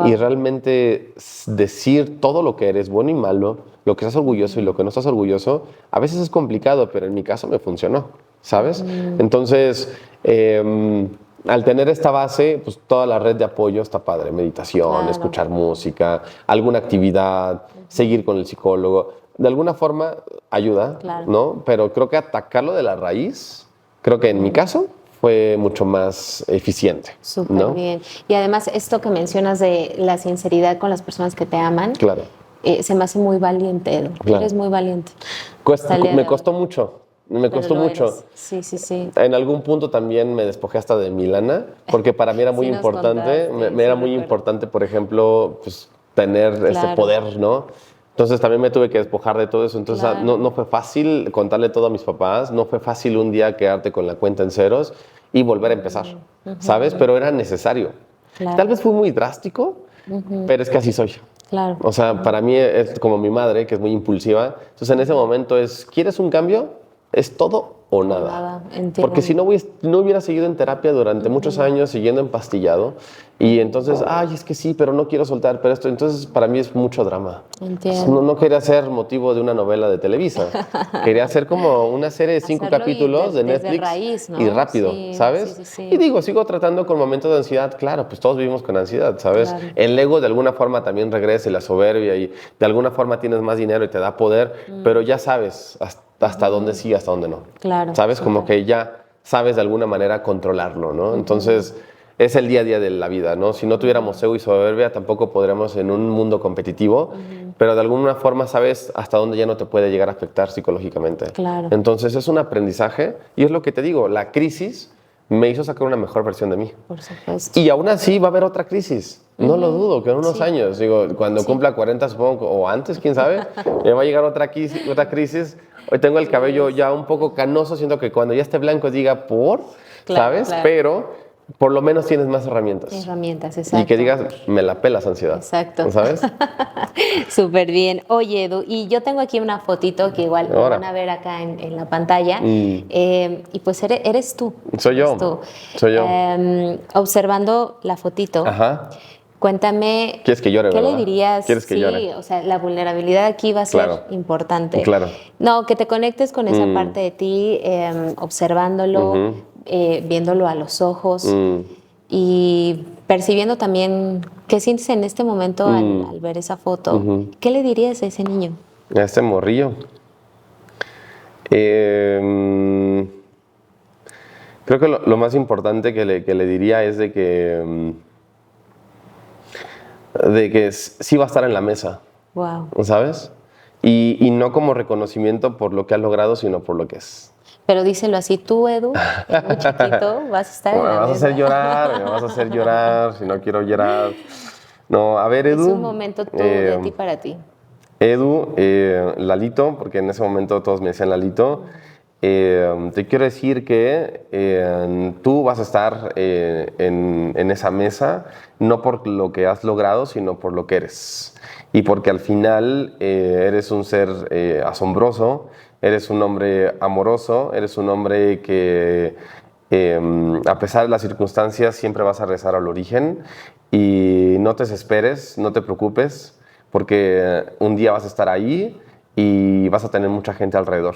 y realmente decir todo lo que eres, bueno y malo, lo que estás orgulloso y lo que no estás orgulloso, a veces es complicado, pero en mi caso me funcionó, ¿sabes? Entonces, al tener esta base, pues toda la red de apoyo está padre, meditación, escuchar música, alguna actividad, seguir con el psicólogo, de alguna forma ayuda, ¿no? Pero creo que atacarlo de la raíz, creo que en mi caso fue mucho más eficiente. Súper bien. Y además esto que mencionas de la sinceridad con las personas que te aman, se me hace muy valiente, eres muy valiente. Me costó mucho. Me costó mucho. Sí, sí, sí. En algún punto también me despojé hasta de mi lana, porque para mí era muy importante. Me era muy importante, por ejemplo, pues, tener ese poder, ¿no? Entonces también me tuve que despojar de todo eso. Entonces no fue fácil contarle todo a mis papás, no fue fácil un día quedarte con la cuenta en ceros y volver a empezar, ¿sabes? Pero era necesario. Tal vez fue muy drástico, pero es que así soy. Claro. O sea, para mí es como mi madre, que es muy impulsiva. Entonces, en ese momento es, ¿quieres un cambio? ¿Es todo o nada? Nada, entiendo. Porque si no, no hubiera seguido en terapia durante muchos años, siguiendo empastillado. Y entonces, ay, es que sí, pero no quiero soltar, pero esto. Entonces, para mí es mucho drama. Entiendo. No quería ser motivo de una novela de Televisa. Quería hacer como una serie de 5 Hacerlo capítulos de desde Netflix. raíz, ¿no? Y rápido, Sí, ¿sabes? sí. Y digo, sigo tratando con momentos de ansiedad. Claro, pues todos vivimos con ansiedad, ¿sabes? Claro. El ego de alguna forma también regresa, y la soberbia, y de alguna forma tienes más dinero y te da poder, pero ya sabes hasta dónde sí y hasta dónde no. Claro. ¿Sabes? Como que ya sabes de alguna manera controlarlo, ¿no? Entonces, es el día a día de la vida, ¿no? Si no tuviéramos ego y soberbia, tampoco podríamos en un mundo competitivo, pero de alguna forma sabes hasta dónde ya no te puede llegar a afectar psicológicamente. Claro. Entonces, es un aprendizaje, y es lo que te digo, la crisis me hizo sacar una mejor versión de mí. Por supuesto. Y aún así va a haber otra crisis. No lo dudo, que en unos años, digo, cuando cumpla 40, supongo, o antes, quién sabe, me va a llegar otra crisis. Hoy tengo el cabello ya un poco canoso, siento que cuando ya esté blanco diga, ¿sabes? Claro. Pero por lo menos tienes más herramientas. Herramientas, exacto. Y que digas, me la pelas ansiedad. Exacto. ¿Sabes? Súper bien. Oye, Edu, y yo tengo aquí una fotito que igual lo van a ver acá en la pantalla. Y pues eres tú. Soy yo. Soy yo. Observando la fotito. Ajá. Cuéntame. ¿Quieres que llore, ¿Qué verdad? le dirías? ¿Quieres que llore? Sí, o sea, la vulnerabilidad aquí va a ser importante. Claro. No, que te conectes con esa parte de ti, observándolo, viéndolo a los ojos y percibiendo también qué sientes en este momento al ver esa foto. ¿Qué le dirías a ese niño? A este morrillo. Creo que lo más importante que le diría es de que sí va a estar en la mesa. Wow. ¿Sabes? Y no como reconocimiento por lo que has logrado, sino por lo que es. Pero díselo así, tú, Edu, muy chiquito, vas a estar en la mesa. Me vas a hacer llorar, si no quiero llorar. No, a ver, Edu. Es un momento tú, de ti para ti. Edu, Lalito, porque en ese momento todos me decían Lalito, te quiero decir que tú vas a estar en esa mesa, no por lo que has logrado, sino por lo que eres. Y porque al final eres un ser asombroso, eres un hombre amoroso, eres un hombre que a pesar de las circunstancias siempre vas a regresar al origen, y no te desesperes, no te preocupes, porque un día vas a estar ahí y vas a tener mucha gente alrededor.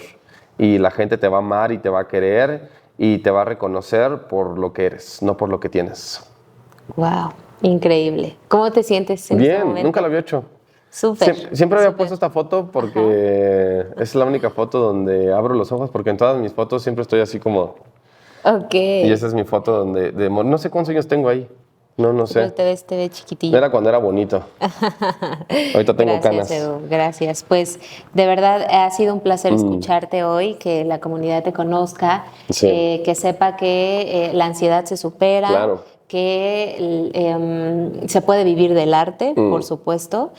Y la gente te va a amar y te va a querer y te va a reconocer por lo que eres, no por lo que tienes. Wow, increíble. ¿Cómo te sientes en este momento? Bien, nunca lo había hecho. Súper. Siempre había puesto esta foto porque es la única foto donde abro los ojos, porque en todas mis fotos siempre estoy así como... Ok. Y esa es mi foto donde... no sé cuántos años tengo ahí. No sé. Pero te ves chiquitillo. Era cuando era bonito. Ahorita tengo canas. Gracias, Edu. Gracias. Pues de verdad ha sido un placer escucharte hoy, que la comunidad te conozca, que sepa que la ansiedad se supera. Claro. Que se puede vivir del arte, por supuesto,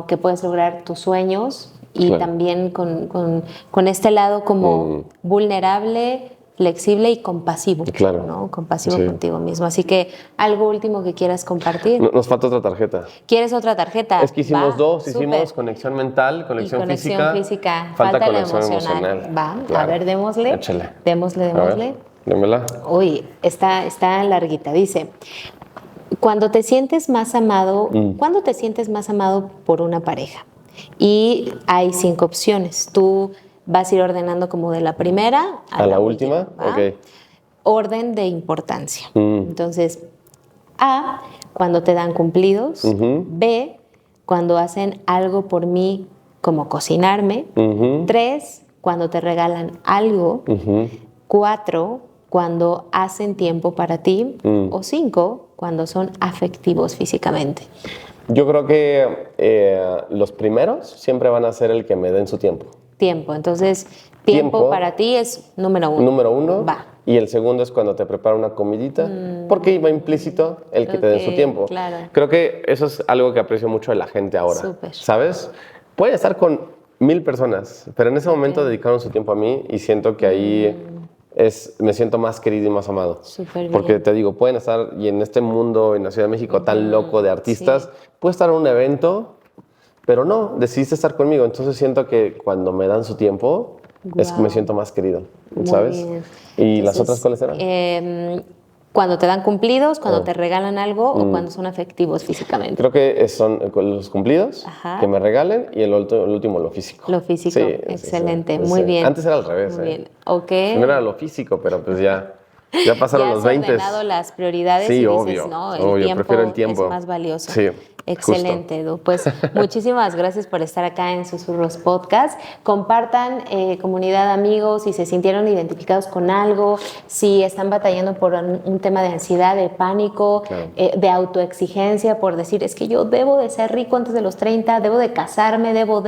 que puedes lograr tus sueños y también con este lado como vulnerable, flexible y compasivo. Claro. ¿no? Compasivo contigo mismo. Así que, ¿algo último que quieras compartir? Nos falta otra tarjeta. ¿Quieres otra tarjeta? Es que hicimos dos. Súper. Hicimos conexión mental, conexión física. Falta conexión la emocional. Va, claro. a ver, démosle. Échale. Démosle. Démela. Uy, está larguita. Dice, cuando te sientes más amado, ¿cuándo te sientes más amado por una pareja? Y hay 5 opciones. Tú vas a ir ordenando como de la primera a la última. ¿va? Ok. Orden de importancia. Entonces, A, cuando te dan cumplidos. B, cuando hacen algo por mí, como cocinarme. 3, cuando te regalan algo. 4, cuando hacen tiempo para ti. O 5, cuando son afectivos físicamente. Yo creo que los primeros siempre van a ser el que me den su tiempo. Tiempo. Entonces, tiempo para ti es número 1. Número 1. Va. Y el segundo es cuando te prepara una comidita, porque iba implícito el que te den su tiempo. Claro. Creo que eso es algo que aprecio mucho de la gente ahora. Súper. ¿Sabes? Puede estar con 1000 personas, pero en ese momento dedicaron su tiempo a mí y siento que ahí me siento más querido y más amado. Súper bien. Porque te digo, pueden estar, y en este mundo, en la Ciudad de México, tan loco de artistas, sí. puede estar en un evento, pero no, decidiste estar conmigo. Entonces siento que cuando me dan su tiempo, es que me siento más querido, ¿sabes? Bien. ¿Y Entonces, las otras cuáles eran? Cuando te dan cumplidos, cuando te regalan algo o cuando son afectivos físicamente. Creo que son los cumplidos, Ajá. que me regalen, y el último, lo físico. Lo físico, Sí, excelente, sí. muy bien. Antes era al revés. Muy bien, ok. Primero era lo físico, pero pues ya pasaron Ya los has 20. ordenado las prioridades Sí, y dices, obvio, no, obvio, prefiero el tiempo. es más valioso. Sí, excelente, Edu. Pues muchísimas gracias por estar acá en Susurros Podcast. Compartan, comunidad, amigos, si se sintieron identificados con algo, si están batallando por un tema de ansiedad, de pánico, Claro. De autoexigencia, por decir, es que yo debo de ser rico antes de los 30, debo de casarme, debo.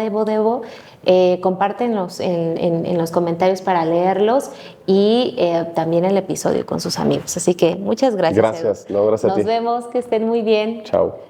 Compártenlos en los comentarios para leerlos y también el episodio con sus amigos. Así que muchas gracias. Gracias, Edu. no, gracias a ti. Nos vemos, que estén muy bien. Chao.